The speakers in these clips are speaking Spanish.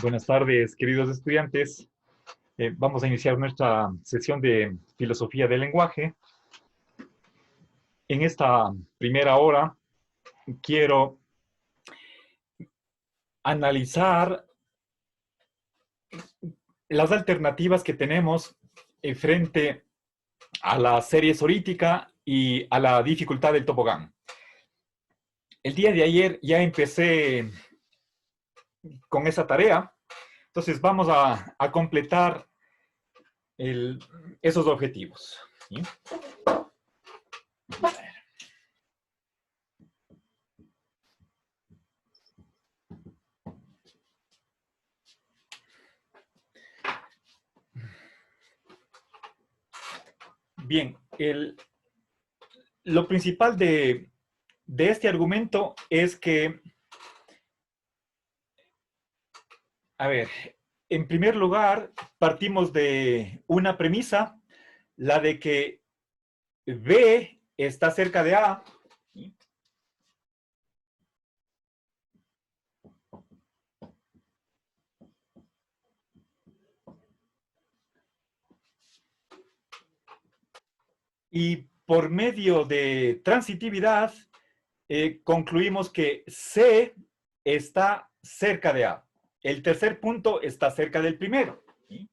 Buenas tardes, queridos estudiantes. Vamos a iniciar nuestra sesión de filosofía del lenguaje. En esta primera hora quiero analizar las alternativas que tenemos frente a la serie sorítica y a la dificultad del tobogán. El día de ayer ya empecé con esa tarea, entonces vamos a completar esos objetivos. ¿Sí? Bien, lo principal de este argumento es que, a ver, en primer lugar, partimos de una premisa, la de que B está cerca de A. Y por medio de transitividad, concluimos que C está cerca de A. El tercer punto está cerca del primero. ¿Sí?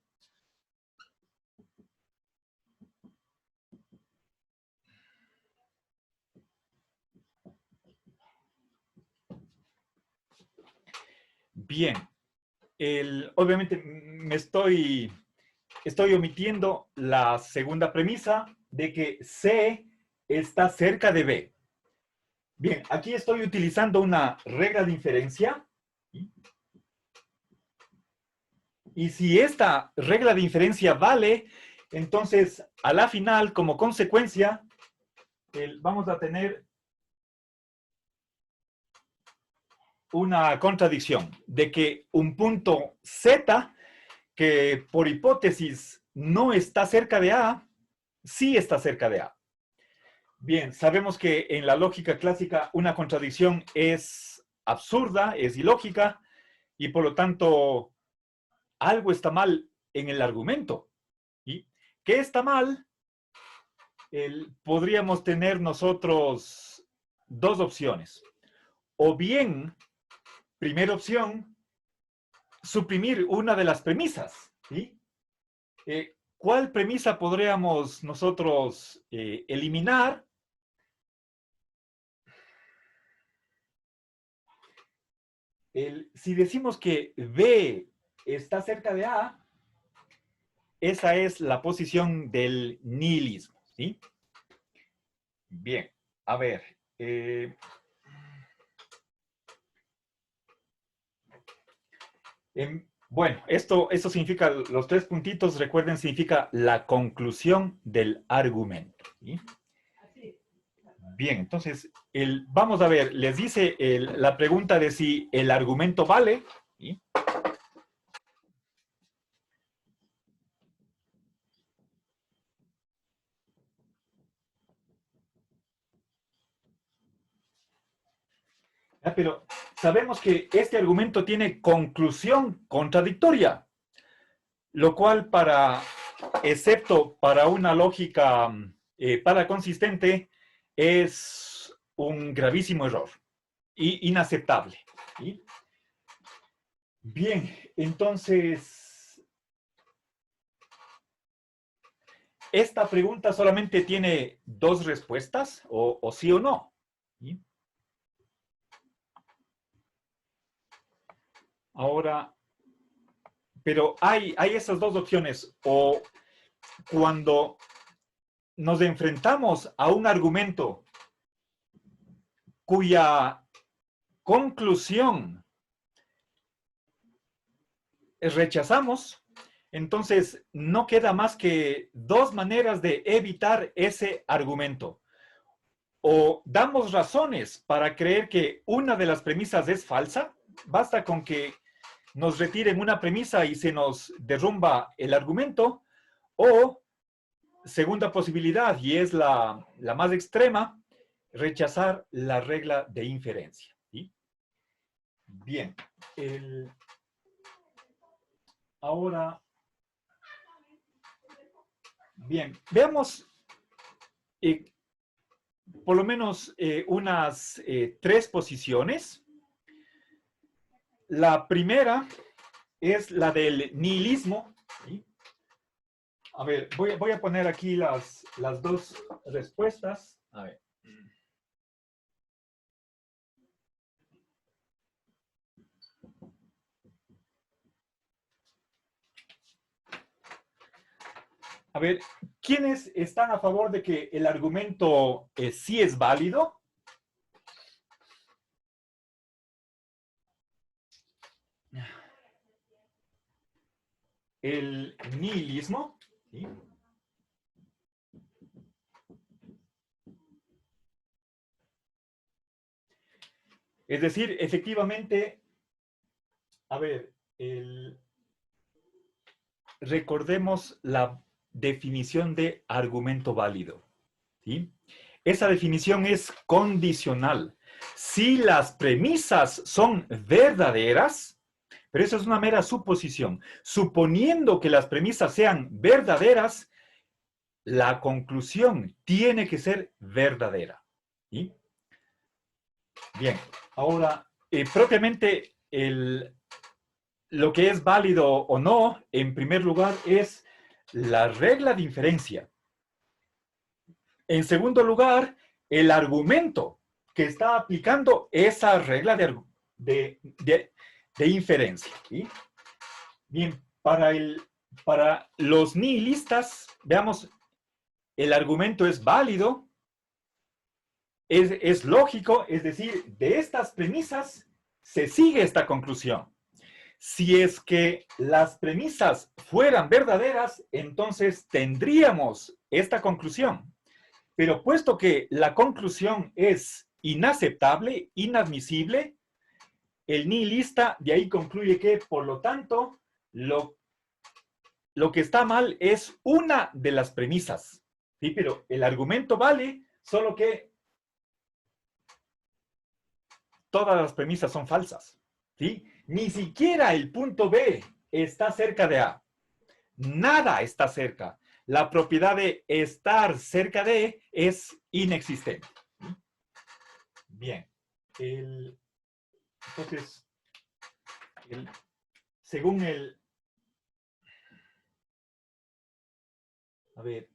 Bien. Obviamente me estoy omitiendo la segunda premisa de que C está cerca de B. Bien, aquí estoy utilizando una regla de inferencia. Y si esta regla de inferencia vale, entonces a la final, como consecuencia, vamos a tener una contradicción de que un punto Z, que por hipótesis no está cerca de A, sí está cerca de A. Bien, sabemos que en la lógica clásica una contradicción es absurda, es ilógica, y por lo tanto algo está mal en el argumento. ¿Y qué está mal? Podríamos tener nosotros dos opciones. O bien, primera opción, suprimir una de las premisas. ¿Sí? ¿Cuál premisa podríamos nosotros eliminar? Si decimos que B está cerca de A, esa es la posición del nihilismo. ¿Sí? Bien, a ver. Bueno, esto significa, los tres puntitos, recuerden, significa la conclusión del argumento. ¿Sí? Bien, entonces, vamos a ver, les dice la pregunta de si el argumento vale. ¿Sí? Pero sabemos que este argumento tiene conclusión contradictoria, lo cual excepto para una lógica paraconsistente, es un gravísimo error, inaceptable. ¿Sí? Bien, entonces, esta pregunta solamente tiene dos respuestas, o sí o no. ¿Sí? Ahora, pero hay esas dos opciones, o cuando nos enfrentamos a un argumento cuya conclusión rechazamos, entonces no queda más que dos maneras de evitar ese argumento. O damos razones para creer que una de las premisas es falsa, basta con que nos retiren una premisa y se nos derrumba el argumento, o segunda posibilidad, y es la más extrema, rechazar la regla de inferencia. ¿Sí? Bien. Ahora, bien, veamos por lo menos unas 3 posiciones. La primera es la del nihilismo. ¿Sí? A ver, voy a poner aquí las 2 respuestas. A ver. A ver, ¿quiénes están a favor de que el argumento sí es válido? El nihilismo. ¿Sí? Es decir, efectivamente, a ver, recordemos la definición de argumento válido. ¿Sí? Esa definición es condicional. Si las premisas son verdaderas, pero eso es una mera suposición, suponiendo que las premisas sean verdaderas, la conclusión tiene que ser verdadera. ¿Sí? Bien, ahora, propiamente lo que es válido o no, en primer lugar, es la regla de inferencia. En segundo lugar, el argumento que está aplicando esa regla de inferencia. ¿Sí? Bien, para los nihilistas, veamos, el argumento es válido, es lógico, es decir, de estas premisas se sigue esta conclusión. Si es que las premisas fueran verdaderas, entonces tendríamos esta conclusión. Pero puesto que la conclusión es inaceptable, inadmisible, el nihilista de ahí concluye que, por lo tanto, lo que está mal es una de las premisas. ¿Sí? Pero el argumento vale, solo que todas las premisas son falsas. ¿Sí? Ni siquiera el punto B está cerca de A. Nada está cerca. La propiedad de estar cerca de es inexistente. Bien. Entonces, según a ver,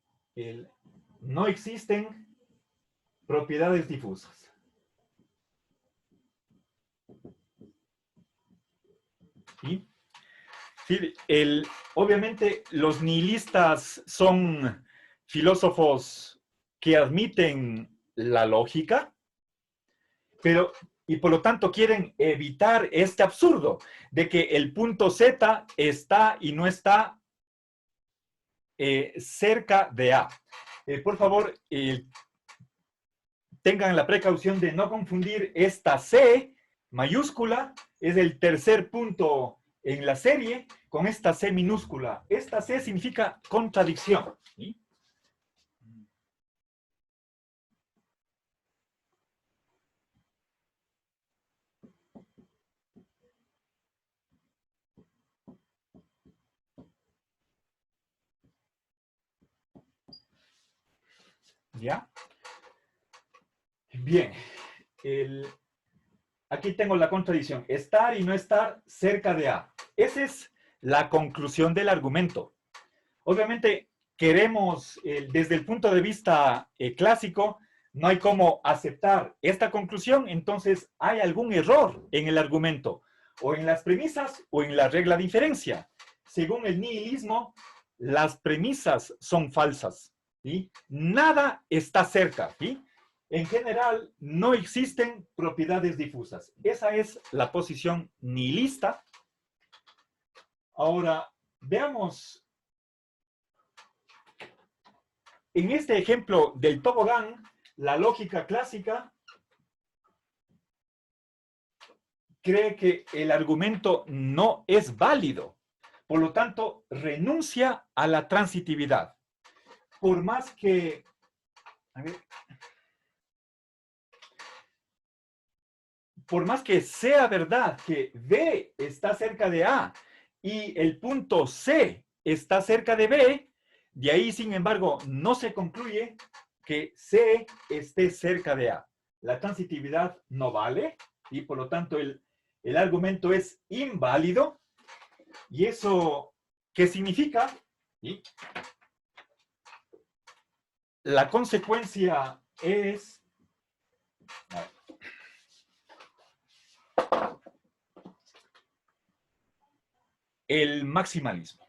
no existen propiedades difusas. ¿Sí? Sí, obviamente los nihilistas son filósofos que admiten la lógica, pero y por lo tanto quieren evitar este absurdo de que el punto Z está y no está cerca de A. Por favor, tengan la precaución de no confundir esta C mayúscula, es el tercer punto en la serie, con esta C minúscula. Esta C significa contradicción. ¿Sí? ¿Ya? Bien. Aquí tengo la contradicción. Estar y no estar cerca de A. Esa es la conclusión del argumento. Obviamente, queremos, desde el punto de vista clásico, no hay cómo aceptar esta conclusión, entonces hay algún error en el argumento, o en las premisas o en la regla de inferencia. Según el nihilismo, las premisas son falsas. ¿Sí? Nada está cerca. ¿Sí? En general, no existen propiedades difusas. Esa es la posición nihilista. Ahora, veamos. En este ejemplo del tobogán, la lógica clásica cree que el argumento no es válido. Por lo tanto, renuncia a la transitividad. Por más que... A ver, por más que sea verdad que B está cerca de A y el punto C está cerca de B, de ahí, sin embargo, no se concluye que C esté cerca de A. La transitividad no vale y por lo tanto el argumento es inválido. ¿Y eso qué significa? ¿Sí? La consecuencia es el maximalismo.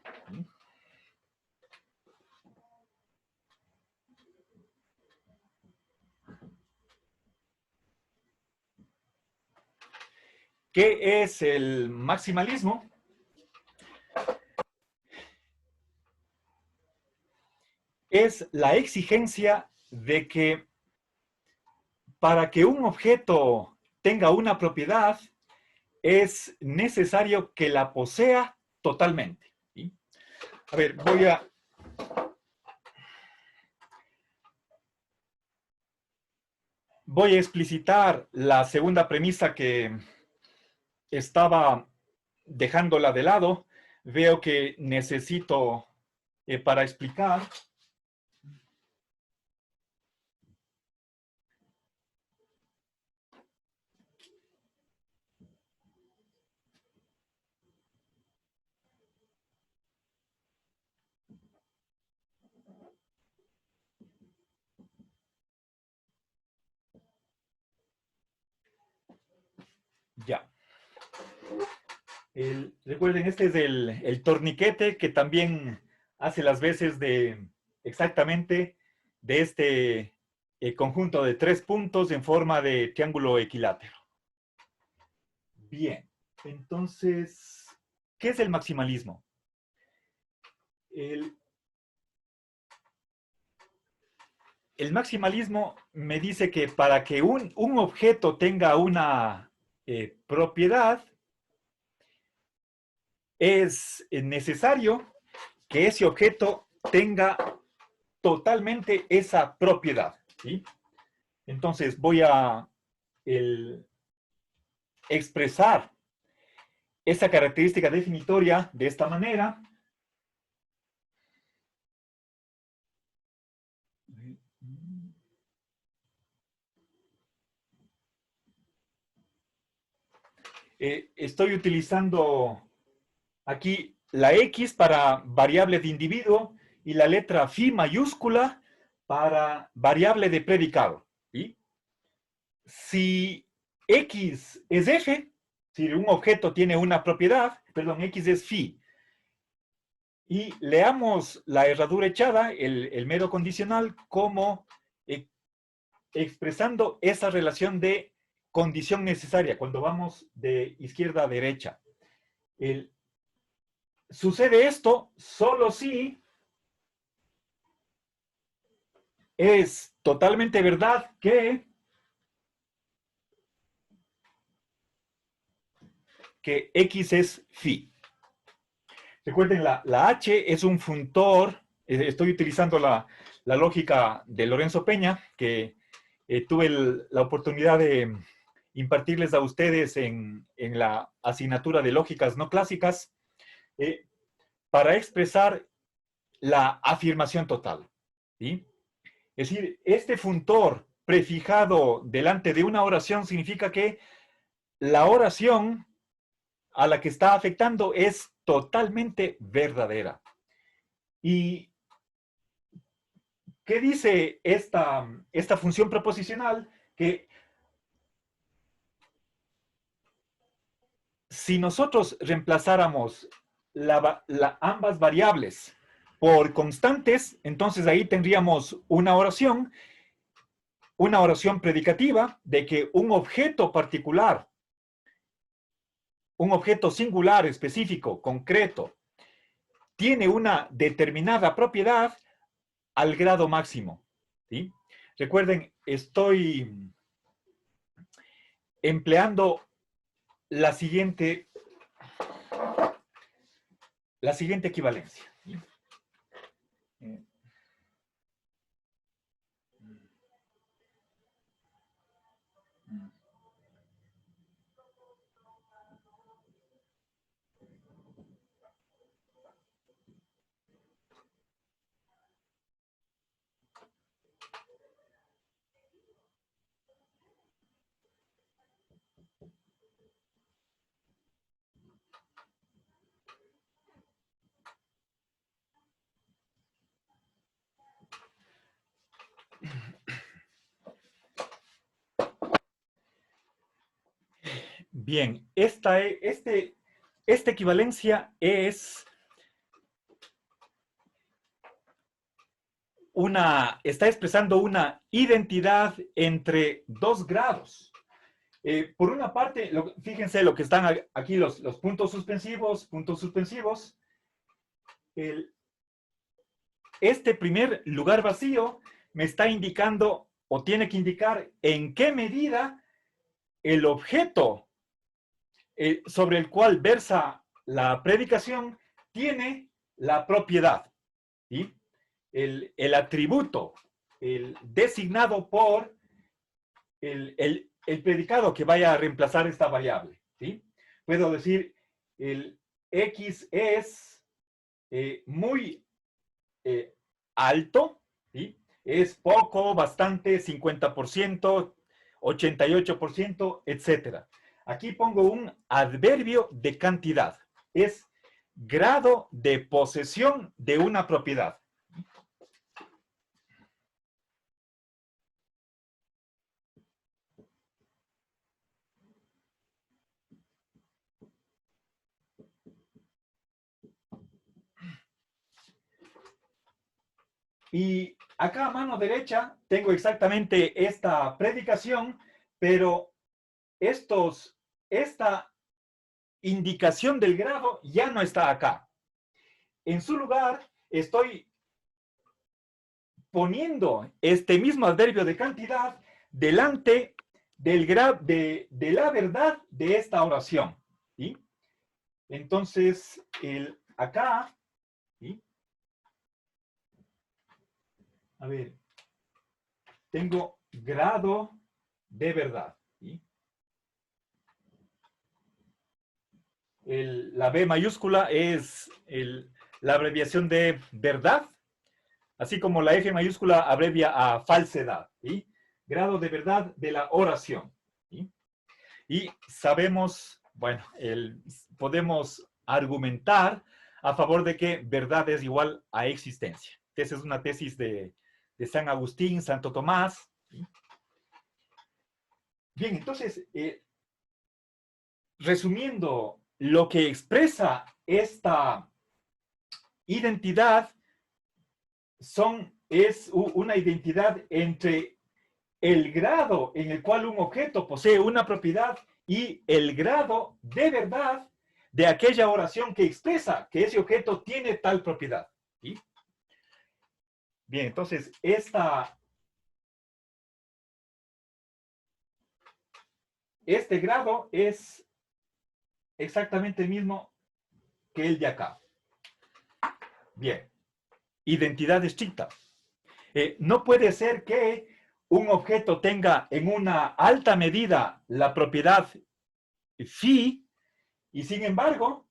¿Qué es el maximalismo? Es la exigencia de que para que un objeto tenga una propiedad, es necesario que la posea totalmente. ¿Sí? A ver, voy a explicitar la segunda premisa que estaba dejándola de lado. Veo que necesito, para explicar, ya. Recuerden, este es el torniquete que también hace las veces de exactamente de este conjunto de 3 puntos en forma de triángulo equilátero. Bien, entonces, ¿qué es el maximalismo? El, el maximalismo me dice que para que un objeto tenga una propiedad, es necesario que ese objeto tenga totalmente esa propiedad. ¿Sí? Entonces voy a expresar esa característica definitoria de esta manera. Estoy utilizando aquí la X para variable de individuo y la letra phi mayúscula para variable de predicado. ¿Sí? Si X es F, si un objeto tiene una propiedad, perdón, X es phi, y leamos la herradura echada, el mero condicional, como expresando esa relación de condición necesaria cuando vamos de izquierda a derecha. Sucede esto solo si es totalmente verdad que X es phi. Recuerden, la H es un funtor. Estoy utilizando la lógica de Lorenzo Peña, que tuve la oportunidad de impartirles a ustedes en la asignatura de lógicas no clásicas, para expresar la afirmación total. ¿Sí? Es decir, este funtor prefijado delante de una oración significa que la oración a la que está afectando es totalmente verdadera. ¿Y qué dice esta función proposicional? Que si nosotros reemplazáramos ambas variables por constantes, entonces ahí tendríamos una oración predicativa de que un objeto particular, un objeto singular, específico, concreto, tiene una determinada propiedad al grado máximo. ¿Sí? Recuerden, estoy empleando la siguiente equivalencia. ¿Sí? Bien, esta equivalencia está expresando una identidad entre dos grados. Por una parte, fíjense lo que están aquí los puntos suspensivos. Este primer lugar vacío me está indicando o tiene que indicar en qué medida el objeto sobre el cual versa la predicación tiene la propiedad. ¿Sí? El atributo designado por el predicado que vaya a reemplazar esta variable. ¿Sí? Puedo decir, el X es muy alto, ¿sí? Es poco, bastante, 50%, 88%, etc. Aquí pongo un adverbio de cantidad. Es grado de posesión de una propiedad. Y acá a mano derecha tengo exactamente esta predicación, pero esta indicación del grado ya no está acá. En su lugar estoy poniendo este mismo adverbio de cantidad delante de la verdad de esta oración. ¿Sí? Entonces, acá, ¿sí? A ver, tengo grado de verdad. ¿Sí? La B mayúscula es la abreviación de verdad, así como la F mayúscula abrevia a falsedad. ¿Sí? Grado de verdad de la oración. ¿Sí? Y sabemos, bueno, podemos argumentar a favor de que verdad es igual a existencia. Esa es una tesis de San Agustín, Santo Tomás. ¿Sí? Bien, entonces, resumiendo, lo que expresa esta identidad es una identidad entre el grado en el cual un objeto posee una propiedad y el grado de verdad de aquella oración que expresa que ese objeto tiene tal propiedad. ¿Sí? Bien, entonces, este grado es exactamente el mismo que el de acá. Bien, identidad estricta. No puede ser que un objeto tenga en una alta medida la propiedad phi y sin embargo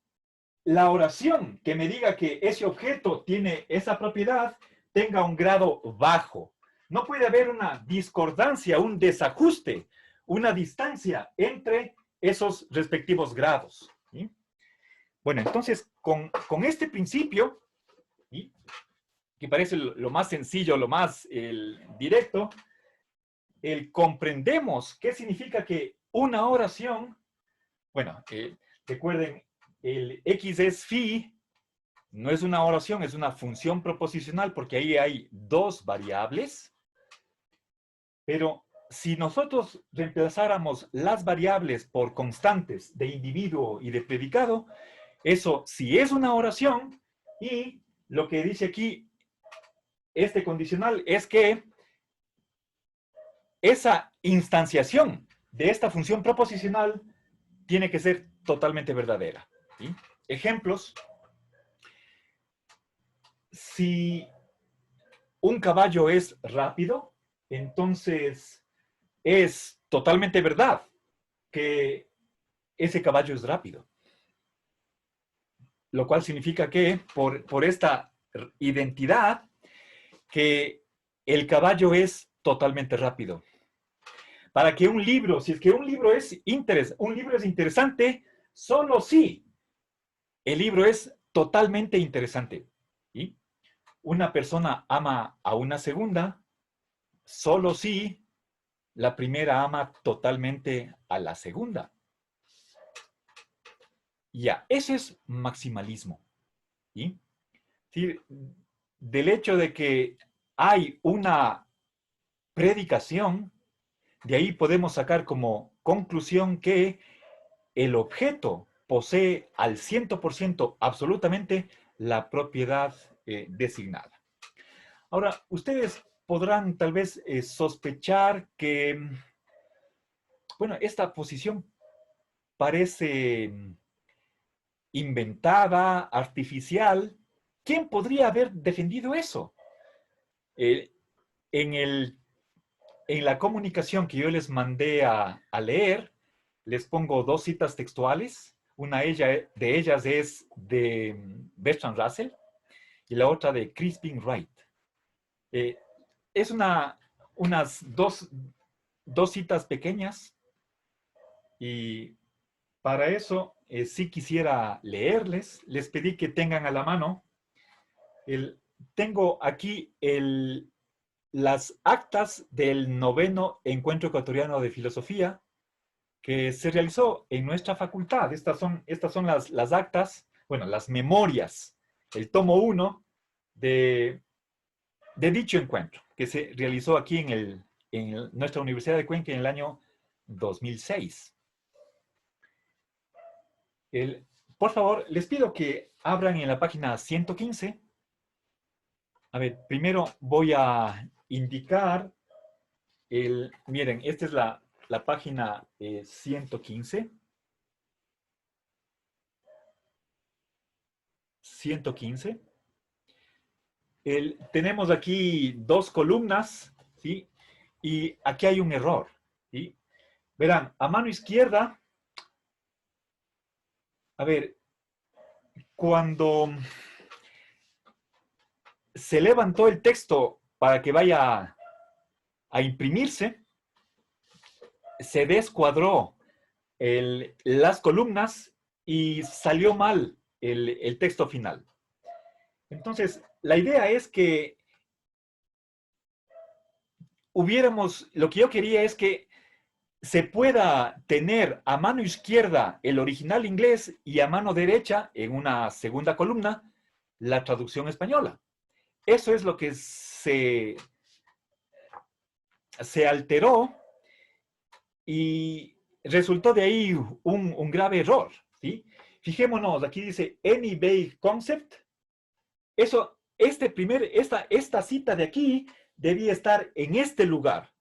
la oración que me diga que ese objeto tiene esa propiedad tenga un grado bajo. No puede haber una discordancia, un desajuste, una distancia entre esos respectivos grados. ¿Sí? Bueno, entonces, con este principio, ¿sí? Que parece lo más sencillo, lo más directo, comprendemos qué significa que una oración, bueno, recuerden, el X es phi, no es una oración, es una función proposicional porque ahí hay dos variables, pero si nosotros reemplazáramos las variables por constantes de individuo y de predicado, eso sí es una oración y lo que dice aquí este condicional es que esa instanciación de esta función proposicional tiene que ser totalmente verdadera. ¿Sí? Ejemplos. Si un caballo es rápido, entonces es totalmente verdad que ese caballo es rápido. Lo cual significa que por esta identidad, que el caballo es totalmente rápido. Para que un libro, si es que un libro es interesante, solo si el libro es totalmente interesante. ¿Sí? Una persona ama a una segunda, solo si la primera ama totalmente a la segunda. Ya, ese es maximalismo. ¿Sí? Sí, del hecho de que hay una predicación, de ahí podemos sacar como conclusión que el objeto posee al 100% absolutamente la propiedad designada. Ahora, ustedes podrán tal vez sospechar que, bueno, esta posición parece inventada, artificial. ¿Quién podría haber defendido eso? Eh, en, el, en la comunicación que yo les mandé a leer, les pongo dos citas textuales. Una de ellas es de Bertrand Russell y la otra de Crispin Wright. Eh, es unas dos citas pequeñas y para eso sí quisiera leerles. Les pedí que tengan a la mano. Tengo aquí las actas del 9º Encuentro Ecuatoriano de Filosofía que se realizó en nuestra facultad. Estas son las actas, bueno, las memorias, el tomo 1 de dicho encuentro, que se realizó aquí en nuestra Universidad de Cuenca en el año 2006. Por favor, les pido que abran en la página 115. A ver, primero voy a indicar miren, esta es la página 115. 115. Tenemos aquí dos columnas, ¿sí? Y aquí hay un error, ¿sí? Verán, a mano izquierda, a ver, cuando se levantó el texto para que vaya a imprimirse, se descuadró las columnas y salió mal el texto final. Entonces, la idea es que lo que yo quería es que se pueda tener a mano izquierda el original inglés y a mano derecha, en una segunda columna, la traducción española. Eso es lo que se alteró y resultó de ahí un grave error, ¿sí? Fijémonos, aquí dice any vague concept. Esta cita de aquí debía estar en este lugar.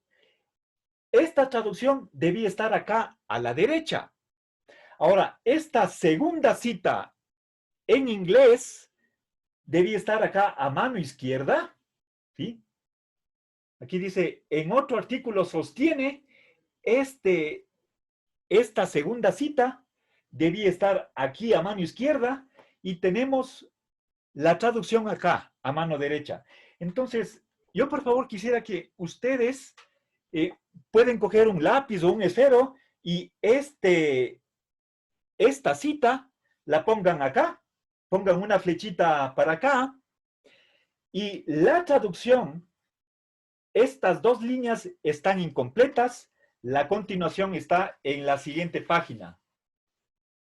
Esta traducción debía estar acá a la derecha. Ahora, esta segunda cita en inglés debía estar acá a mano izquierda, ¿sí? Aquí dice, en otro artículo sostiene, esta segunda cita debía estar aquí a mano izquierda y tenemos la traducción acá a mano derecha. Entonces, yo por favor quisiera que ustedes pueden coger un lápiz o un esfero y esta cita la pongan acá, pongan una flechita para acá y la traducción, estas dos líneas están incompletas, la continuación está en la siguiente página,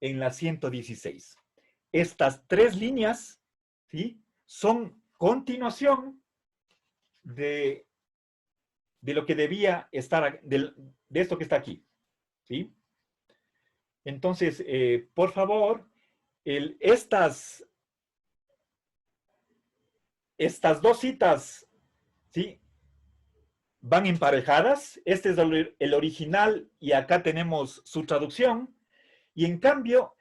en la 116. Estas tres líneas, ¿sí?, son continuación de lo que debía estar, de esto que está aquí, ¿sí? Entonces, por favor, estas dos citas, ¿sí?, van emparejadas. Este es el original y acá tenemos su traducción. Y en cambio,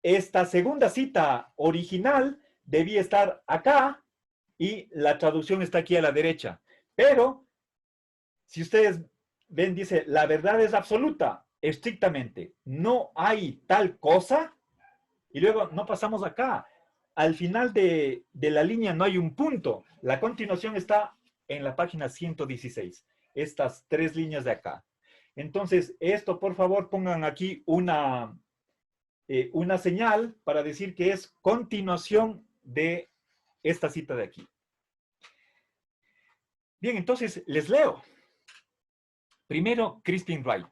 esta segunda cita original debía estar acá y la traducción está aquí a la derecha. Pero, si ustedes ven, dice, la verdad es absoluta, estrictamente. No hay tal cosa. Y luego no pasamos acá. Al final de la línea no hay un punto. La continuación está en la página 116. Estas tres líneas de acá. Entonces, esto, por favor, pongan aquí una señal para decir que es continuación de esta cita de aquí. Bien, entonces les leo. Primero, Crispin Wright.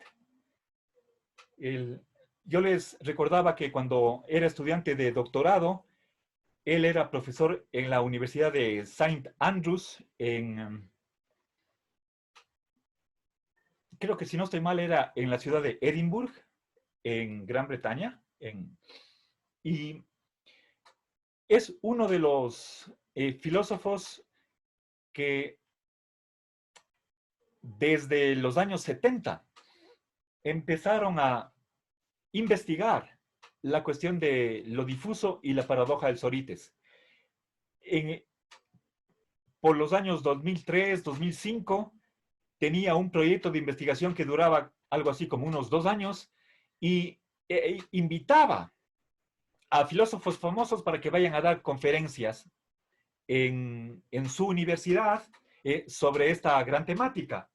Yo les recordaba que cuando era estudiante de doctorado, él era profesor en la Universidad de Saint Andrews, creo que si no estoy mal, era en la ciudad de Edimburgo, en Gran Bretaña. Y es uno de los filósofos que desde los años 70 empezaron a investigar la cuestión de lo difuso y la paradoja del Sócrates. Por los años 2003, 2005, tenía un proyecto de investigación que duraba algo así como unos 2 años y invitaba a filósofos famosos para que vayan a dar conferencias en su universidad sobre esta gran temática.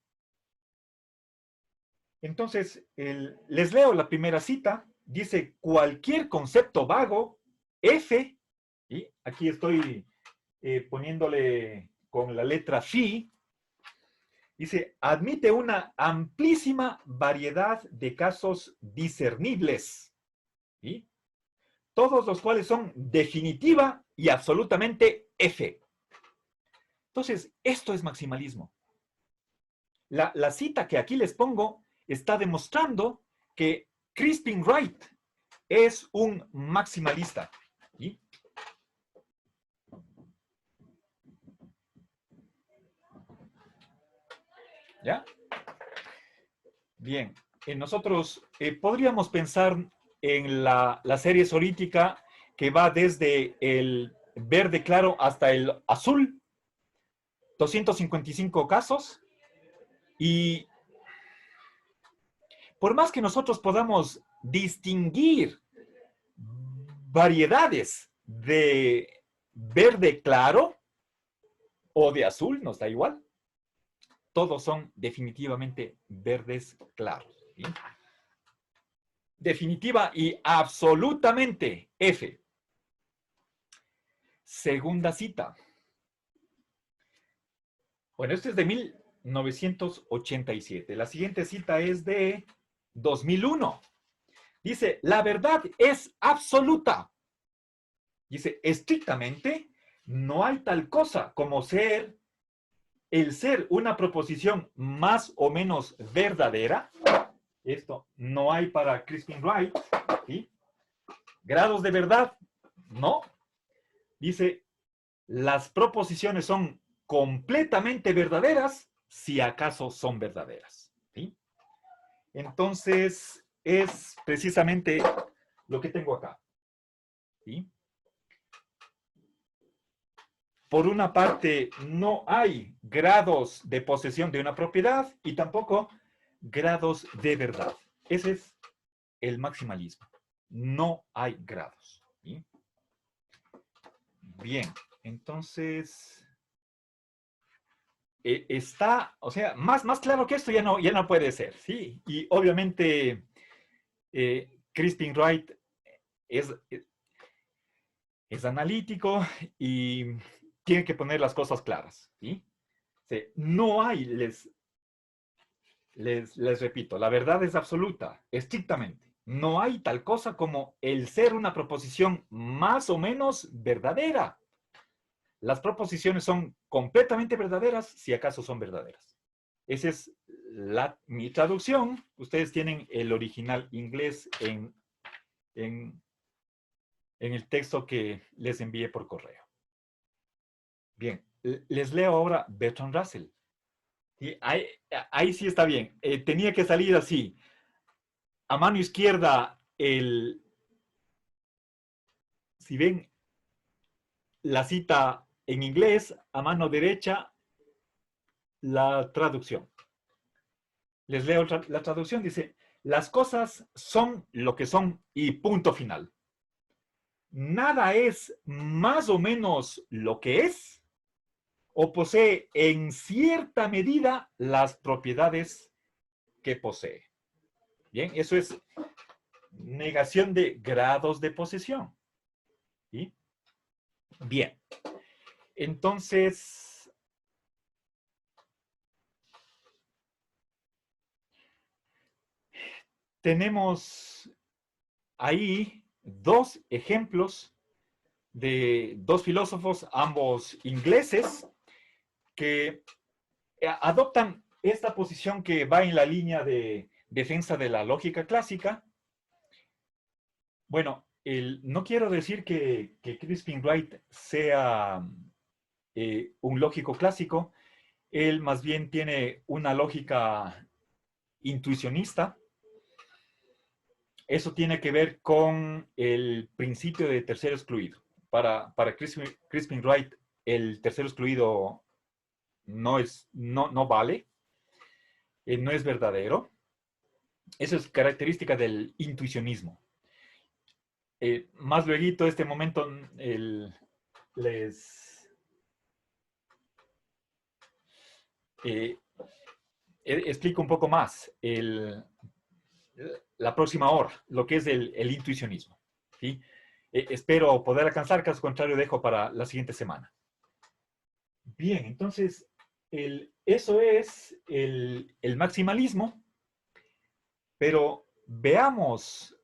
Entonces, les leo la primera cita. Dice, cualquier concepto vago, F, y aquí estoy poniéndole con la letra phi, dice, admite una amplísima variedad de casos discernibles, ¿sí? Todos los cuales son definitiva y absolutamente F. Entonces, esto es maximalismo. La cita que aquí les pongo está demostrando que Crispin Wright es un maximalista. ¿Sí? ¿Ya? Bien. Nosotros podríamos pensar en la serie sorítica que va desde el verde claro hasta el azul, 255 casos, y por más que nosotros podamos distinguir variedades de verde claro o de azul, nos da igual, todos son definitivamente verdes claros. ¿Sí? Definitiva y absolutamente F. Segunda cita. Bueno, este es de 1987. La siguiente cita es de 2001. Dice, la verdad es absoluta. Dice, estrictamente, no hay tal cosa como el ser una proposición más o menos verdadera. Esto no hay para Crispin Wright. ¿Sí? Grados de verdad, no. Dice, las proposiciones son completamente verdaderas si acaso son verdaderas. ¿Sí? Entonces, es precisamente lo que tengo acá. ¿Sí? Por una parte, no hay grados de posesión de una propiedad y tampoco grados de verdad. Ese es el maximalismo. No hay grados. ¿Sí? Bien, entonces está, o sea, más claro que esto ya no puede ser, ¿sí? Y obviamente Crispin Wright es, es analítico y tiene que poner las cosas claras, ¿sí? Sí, no hay, les repito, la verdad es absoluta, estrictamente. No hay tal cosa como el ser una proposición más o menos verdadera. Las proposiciones son completamente verdaderas si acaso son verdaderas. Esa es mi traducción. Ustedes tienen el original inglés en el texto que les envié por correo. Bien, les leo ahora Bertrand Russell. ¿Sí? Ahí sí está bien. Tenía que salir así. A mano izquierda, si ven la cita en inglés, a mano derecha, la traducción. Les leo la traducción. Dice, las cosas son lo que son y punto final. Nada es más o menos lo que es o posee en cierta medida las propiedades que posee. Bien, eso es negación de grados de posesión. ¿Sí? Bien, entonces, tenemos ahí dos ejemplos de dos filósofos, ambos ingleses, que adoptan esta posición que va en la línea de defensa de la lógica clásica. Bueno, no quiero decir que Crispin Wright sea un lógico clásico. Él más bien tiene una lógica intuicionista. Eso tiene que ver con el principio de tercero excluido. Para Crispin Wright, el tercero excluido no vale, no es verdadero. Eso es característica del intuicionismo. Más luego, este momento, les explico un poco más la próxima hora, lo que es el intuicionismo. ¿Sí? Espero poder alcanzar, caso contrario dejo para la siguiente semana. Bien, entonces, eso es el maximalismo, pero veamos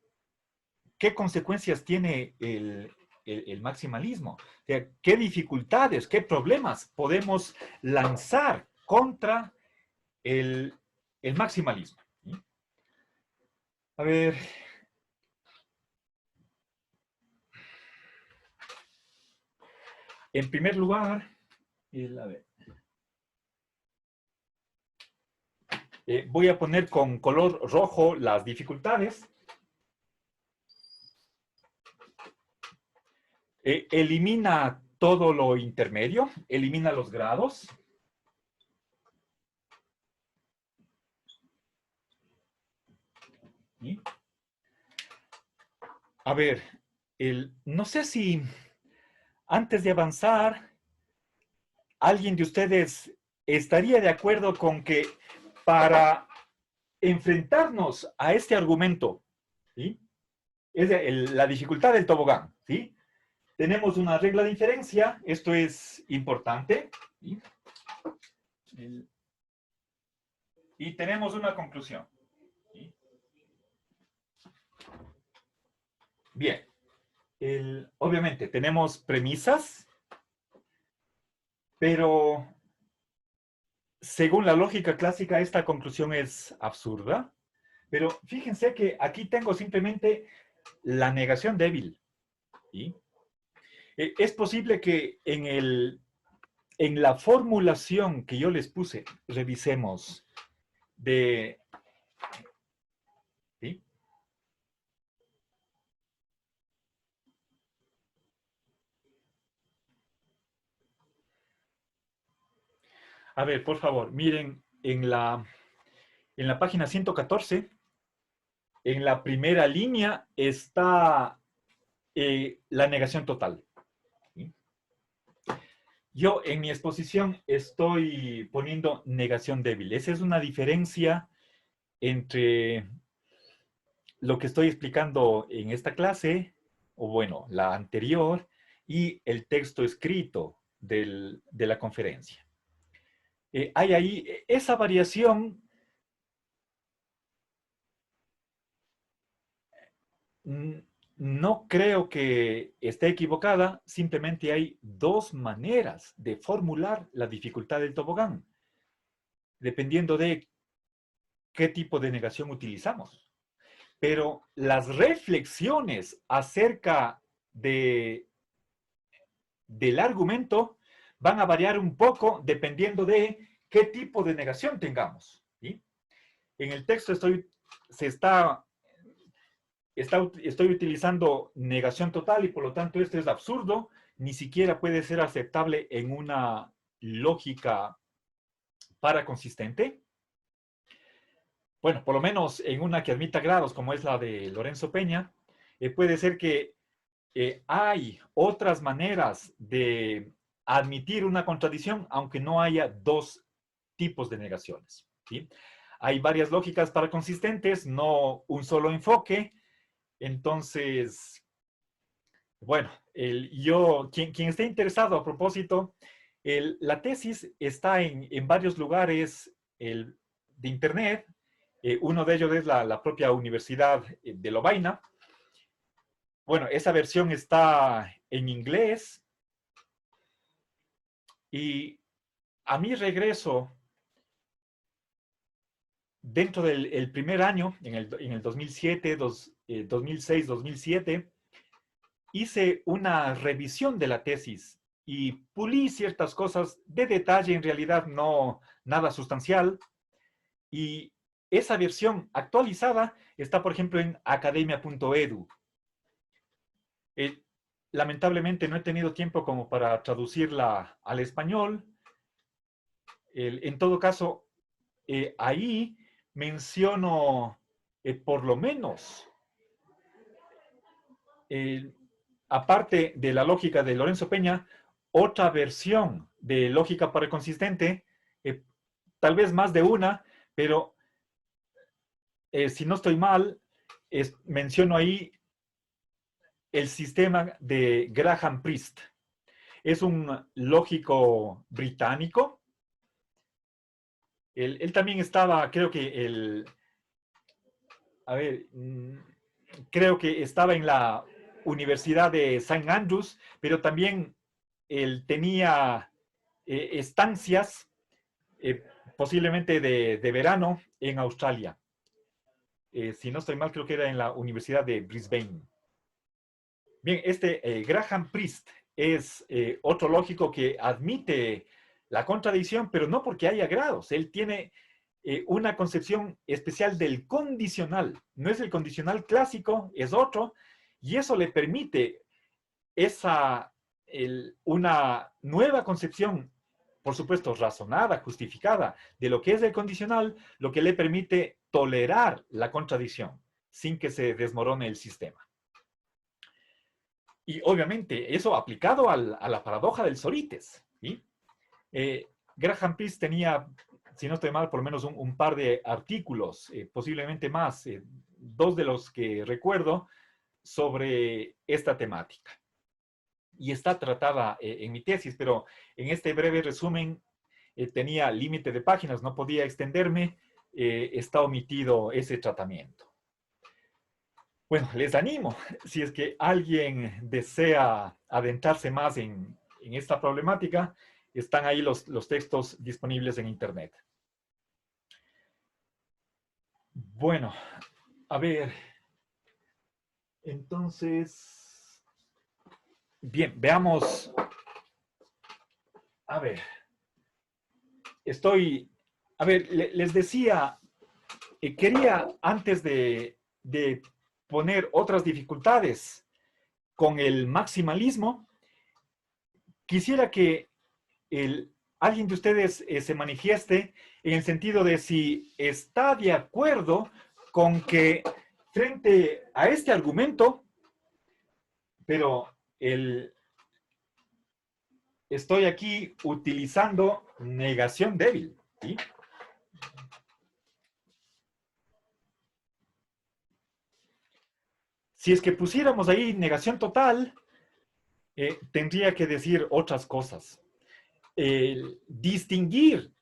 qué consecuencias tiene el maximalismo. O sea, qué dificultades, qué problemas podemos lanzar contra el maximalismo. ¿Sí? A ver. En primer lugar, a ver, voy a poner con color rojo las dificultades. Elimina todo lo intermedio, elimina los grados. ¿Sí? A ver, no sé si antes de avanzar, alguien de ustedes estaría de acuerdo con que para enfrentarnos a este argumento, ¿sí? Es la dificultad del tobogán, ¿sí? Tenemos una regla de inferencia, esto es importante, ¿sí? Y tenemos una conclusión. ¿Sí? Bien, obviamente tenemos premisas, pero según la lógica clásica esta conclusión es absurda. Pero fíjense que aquí tengo simplemente la negación débil. ¿Sí? Es posible que en la formulación que yo les puse, revisemos de... ¿sí? A ver, por favor, miren, en la página 114, en la primera línea está la negación total. ¿Sí? Yo en mi exposición estoy poniendo negación débil. Esa es una diferencia entre lo que estoy explicando en esta clase, o bueno, la anterior, y el texto escrito de la conferencia. Hay ahí esa variación. No creo que esté equivocada, simplemente hay dos maneras de formular la dificultad del tobogán, dependiendo de qué tipo de negación utilizamos. Pero las reflexiones acerca del argumento van a variar un poco dependiendo de qué tipo de negación tengamos. ¿Sí? En el texto estoy utilizando negación total y por lo tanto esto es absurdo, ni siquiera puede ser aceptable en una lógica paraconsistente. Bueno, por lo menos en una que admita grados como es la de Lorenzo Peña, puede ser que hay otras maneras de admitir una contradicción aunque no haya dos tipos de negaciones. ¿Sí? Hay varias lógicas paraconsistentes, no un solo enfoque. Entonces, bueno, quien esté interesado a propósito, la tesis está en varios lugares de internet. Uno de ellos es la propia Universidad de Lovaina. bueno, esa versión está en inglés y a mi regreso, dentro del el primer año, en el 2007, 2006, 2007, hice una revisión de la tesis y pulí ciertas cosas de detalle, en realidad no nada sustancial. Y esa versión actualizada está, por ejemplo, en academia.edu. Eh, Lamentablemente no he tenido tiempo como para traducirla al español. En todo caso, ahí menciono por lo menos, eh, aparte de la lógica de Lorenzo Peña, otra versión de lógica para el consistente, tal vez más de una, pero si no estoy mal, menciono ahí el sistema de Graham Priest. Es un lógico británico. Él también estaba, creo que a ver, creo que estaba en la Universidad de St. Andrews, pero también él tenía estancias, eh, posiblemente de verano, en Australia. Si no estoy mal, creo que era en la Universidad de Brisbane. Bien, Graham Priest es otro lógico que admite la contradicción, pero no porque haya grados. Él tiene una concepción especial del condicional. No es el condicional clásico, es otro, y eso le permite una nueva concepción, por supuesto, razonada, justificada, de lo que es el condicional, lo que le permite tolerar la contradicción sin que se desmorone el sistema. Y obviamente eso aplicado a la paradoja del Sorites. ¿Sí? Graham Priest tenía, si no estoy mal, por lo menos un par de artículos, posiblemente más, dos de los que recuerdo, sobre esta temática. Y está tratada en mi tesis, pero en este breve resumen tenía límite de páginas, no podía extenderme, está omitido ese tratamiento. Bueno, les animo, si es que alguien desea adentrarse más en esta problemática, están ahí los textos disponibles en Internet. Bueno, a ver, entonces, bien, veamos, a ver, les decía, quería antes de poner otras dificultades con el maximalismo, quisiera que alguien de ustedes se manifieste en el sentido de si está de acuerdo con que frente a este argumento, pero estoy aquí utilizando negación débil, ¿sí? Si es que pusiéramos ahí negación total, tendría que decir otras cosas. Distinguir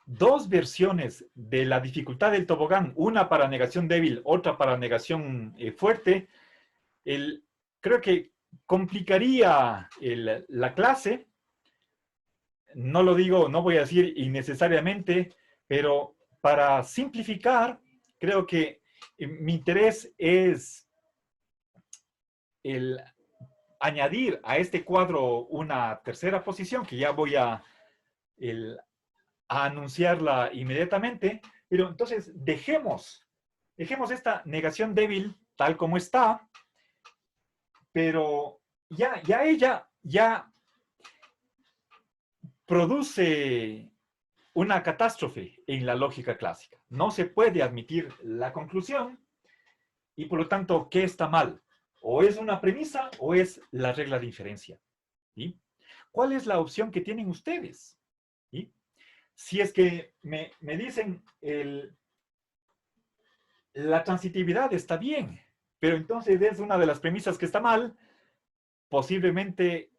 dos versiones de la dificultad del tobogán, una para negación débil, otra para negación fuerte, creo que complicaría la clase. No lo digo, no voy a decir innecesariamente, pero para simplificar, creo que mi interés es el añadir a este cuadro una tercera posición, que ya voy a anunciarla inmediatamente, pero entonces dejemos esta negación débil tal como está, pero ya ella ya produce una catástrofe en la lógica clásica. No se puede admitir la conclusión y por lo tanto, ¿qué está mal? O es una premisa o es la regla de inferencia. ¿Sí? ¿Cuál es la opción que tienen ustedes? ¿Sí? Si es que me dicen la transitividad está bien, pero entonces es una de las premisas que está mal, posiblemente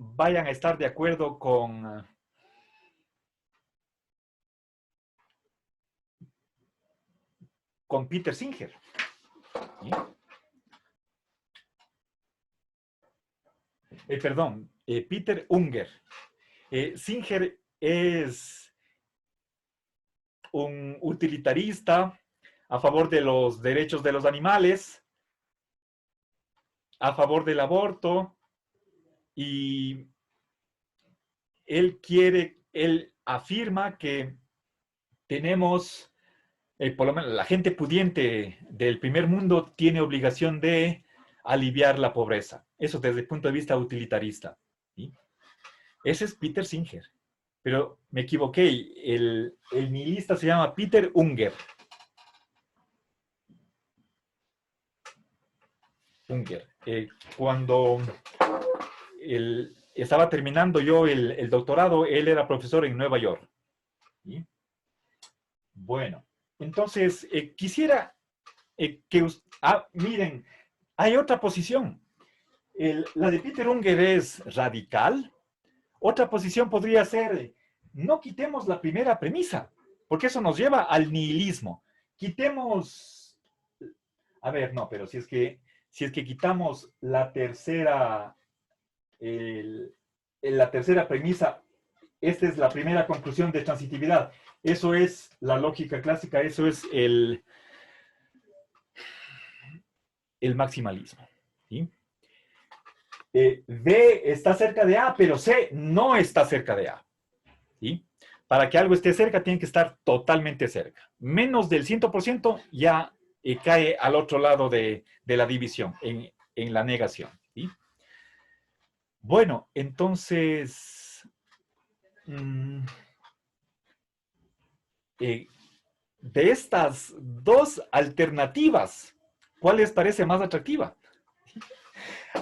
vayan a estar de acuerdo con Peter Singer. ¿Sí? Perdón, Peter Unger. Singer es un utilitarista a favor de los derechos de los animales, a favor del aborto, y él afirma que tenemos, por lo menos la gente pudiente del primer mundo tiene obligación de aliviar la pobreza. Eso desde el punto de vista utilitarista. ¿Sí? Ese es Peter Singer. Pero me equivoqué. El nihilista se llama Peter Unger. Unger. Cuando estaba terminando yo el doctorado, él era profesor en Nueva York. ¿Sí? Bueno, entonces quisiera que... miren, hay otra posición. La de Peter Unger es radical. Otra posición podría ser, no quitemos la primera premisa, porque eso nos lleva al nihilismo. Quitemos, a ver, no, pero si es que quitamos la tercera premisa, esta es la primera conclusión de transitividad. Eso es la lógica clásica, eso es el maximalismo. ¿Sí? B está cerca de A, pero C no está cerca de A. ¿Sí? Para que algo esté cerca, tiene que estar totalmente cerca. Menos del 100% ya cae al otro lado de la división, en la negación. ¿Sí? Bueno, entonces, de estas dos alternativas, ¿cuál les parece más atractiva?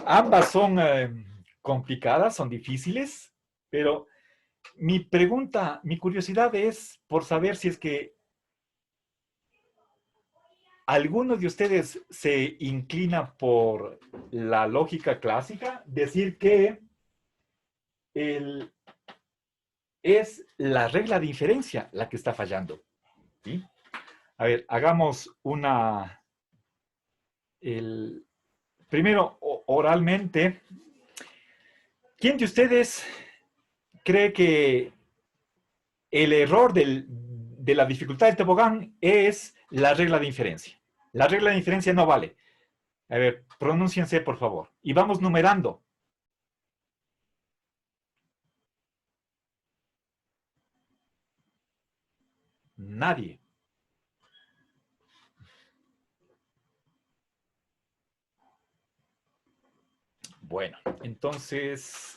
Ambas son complicadas, son difíciles, pero mi pregunta, mi curiosidad es por saber si es que alguno de ustedes se inclina por la lógica clásica, decir que es la regla de inferencia la que está fallando. ¿Sí? A ver, hagamos una... primero, oralmente, ¿quién de ustedes cree que el error de la dificultad del tobogán es la regla de inferencia? La regla de inferencia no vale. A ver, pronúnciense, por favor. Y vamos numerando. Nadie. Bueno, entonces,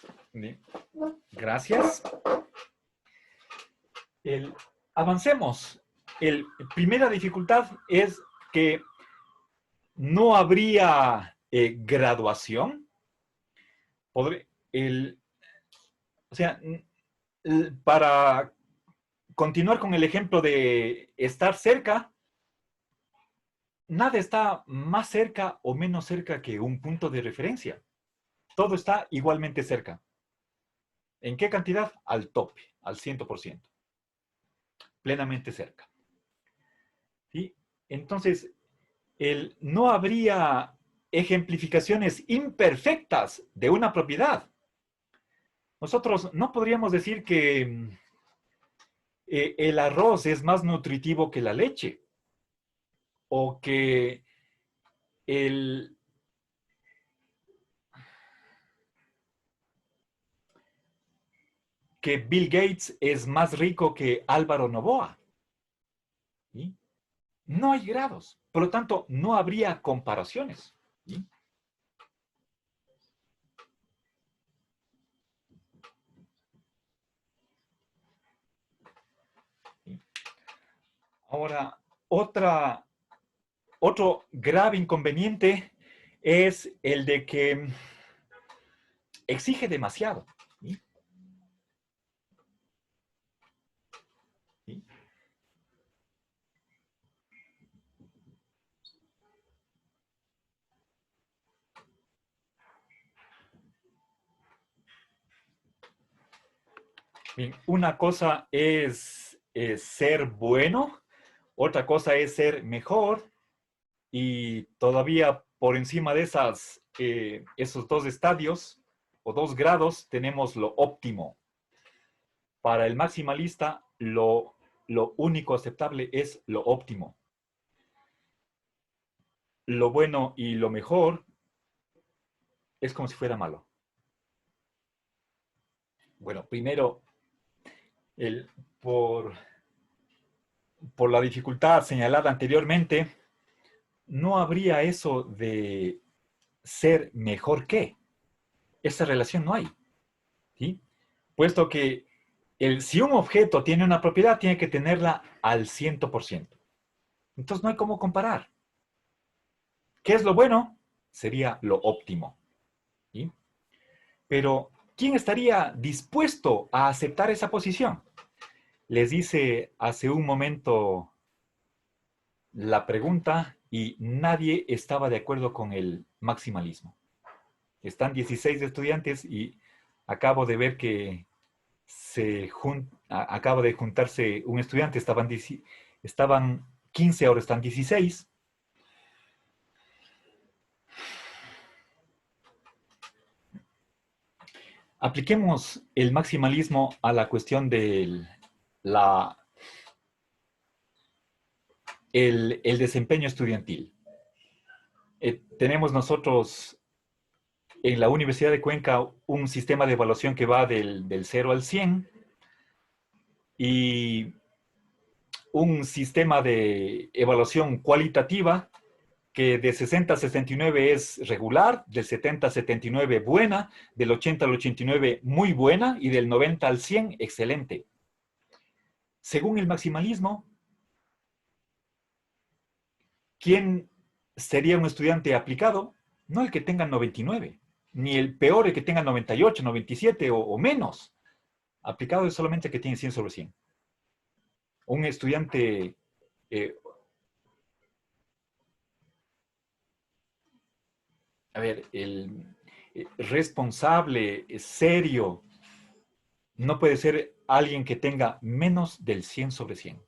gracias. Avancemos. Primera dificultad es que no habría graduación. O sea, para continuar con el ejemplo de estar cerca, nada está más cerca o menos cerca que un punto de referencia. Todo está igualmente cerca. ¿En qué cantidad? Al tope, al 100%. Plenamente cerca. ¿Sí? Entonces, no habría ejemplificaciones imperfectas de una propiedad. Nosotros no podríamos decir que el arroz es más nutritivo que la leche, o que Bill Gates es más rico que Álvaro Noboa. ¿Sí? No hay grados, por lo tanto, no habría comparaciones. ¿Sí? Ahora, otro grave inconveniente es el de que exige demasiado. ¿Sí? ¿Sí? Bien, una cosa es ser bueno, Otra cosa es ser mejor y todavía por encima de esos dos estadios o dos grados tenemos lo óptimo. Para el maximalista, lo único aceptable es lo óptimo. Lo bueno y lo mejor es como si fuera malo. Bueno, primero, el, por, por la dificultad señalada anteriormente, no habría eso de ser mejor que. Esa relación no hay. ¿Sí? Puesto que si un objeto tiene una propiedad, tiene que tenerla al 100%. Entonces no hay cómo comparar. ¿Qué es lo bueno? Sería lo óptimo. ¿Sí? Pero, ¿quién estaría dispuesto a aceptar esa posición? Les dice hace un momento la pregunta y nadie estaba de acuerdo con el maximalismo. Están 16 estudiantes y acabo de ver que acaba de juntarse un estudiante, estaban 15, ahora están 16. Apliquemos el maximalismo a la cuestión del el desempeño estudiantil. Tenemos nosotros en la Universidad de Cuenca un sistema de evaluación que va del 0 al 100 y un sistema de evaluación cualitativa que de 60 a 69 es regular, del 70 a 79 buena, del 80 al 89 muy buena y del 90 al 100 excelente. Según el maximalismo, ¿quién sería un estudiante aplicado? No el que tenga 99, ni el peor el que tenga 98, 97 o menos. Aplicado es solamente el que tiene 100 sobre 100. Un estudiante responsable, serio, no puede ser alguien que tenga menos del 100 sobre 100.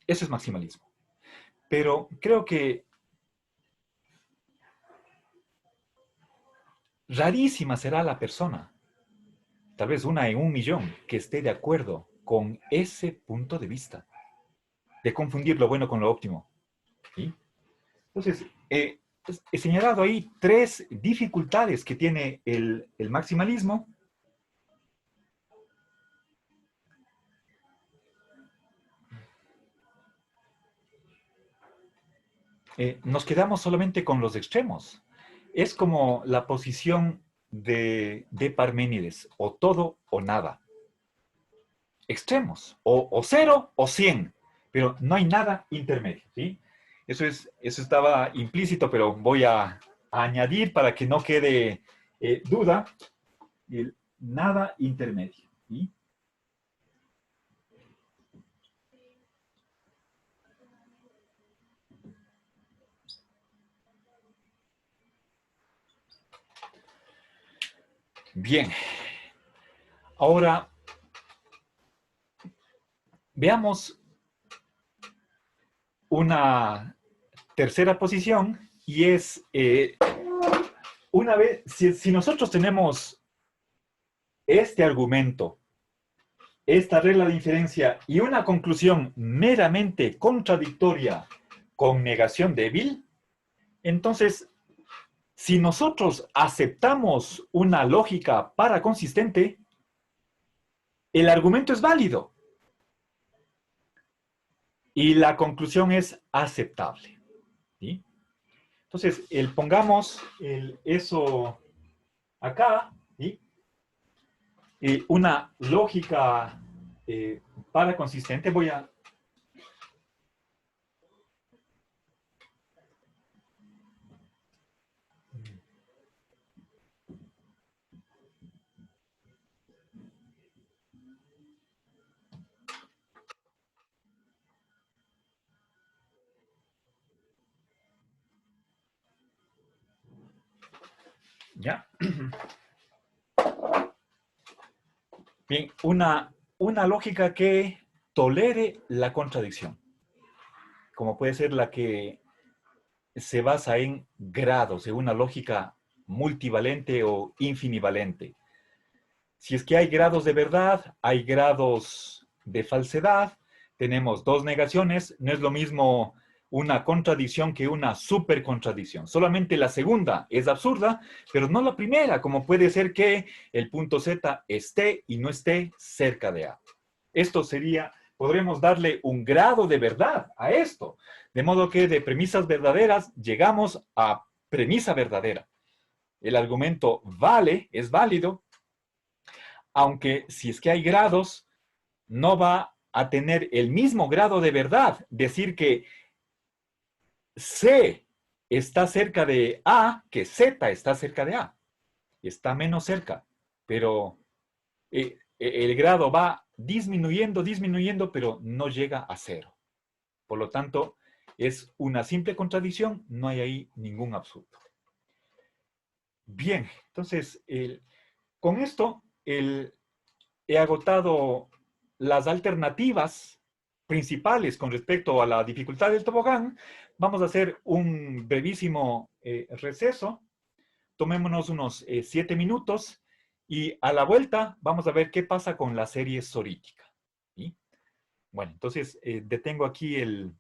Eso es maximalismo. Pero creo que rarísima será la persona, tal vez una en 1.000.000, que esté de acuerdo con ese punto de vista, de confundir lo bueno con lo óptimo. ¿Sí? Entonces, he señalado ahí 3 dificultades que tiene el maximalismo. Nos quedamos solamente con los extremos. Es como la posición de Parménides, o todo o nada. Extremos, o 0 o 100, pero no hay nada intermedio. ¿Sí? Eso estaba implícito, pero voy a añadir para que no quede duda, el nada intermedio. ¿Sí? Bien, ahora veamos una tercera posición y es, una vez, si nosotros tenemos este argumento, esta regla de inferencia y una conclusión meramente contradictoria con negación débil, entonces, si nosotros aceptamos una lógica paraconsistente, el argumento es válido y la conclusión es aceptable. ¿Sí? Entonces, pongamos eso acá, ¿sí? Una lógica paraconsistente, voy a... ¿Ya? Bien, una lógica que tolere la contradicción. como puede ser la que se basa en grados, en una lógica multivalente o infinivalente. Si es que hay grados de verdad, hay grados de falsedad, tenemos dos negaciones, no es lo mismo una contradicción que una supercontradicción. Solamente la segunda es absurda, pero no la primera, como puede ser que el punto Z esté y no esté cerca de A. Esto sería, podremos darle un grado de verdad a esto, de modo que de premisas verdaderas llegamos a premisa verdadera. El argumento vale, es válido, aunque si es que hay grados, no va a tener el mismo grado de verdad. Decir que C está cerca de A, que Z está cerca de A. Está menos cerca, pero el grado va disminuyendo, disminuyendo, pero no llega a cero. Por lo tanto, es una simple contradicción, no hay ahí ningún absurdo. Bien, entonces, con esto, he agotado las alternativas principales con respecto a la dificultad del tobogán. Vamos a hacer un brevísimo receso. Tomémonos unos 7 minutos y a la vuelta vamos a ver qué pasa con la serie sorítica. ¿Sí? Bueno, entonces detengo aquí el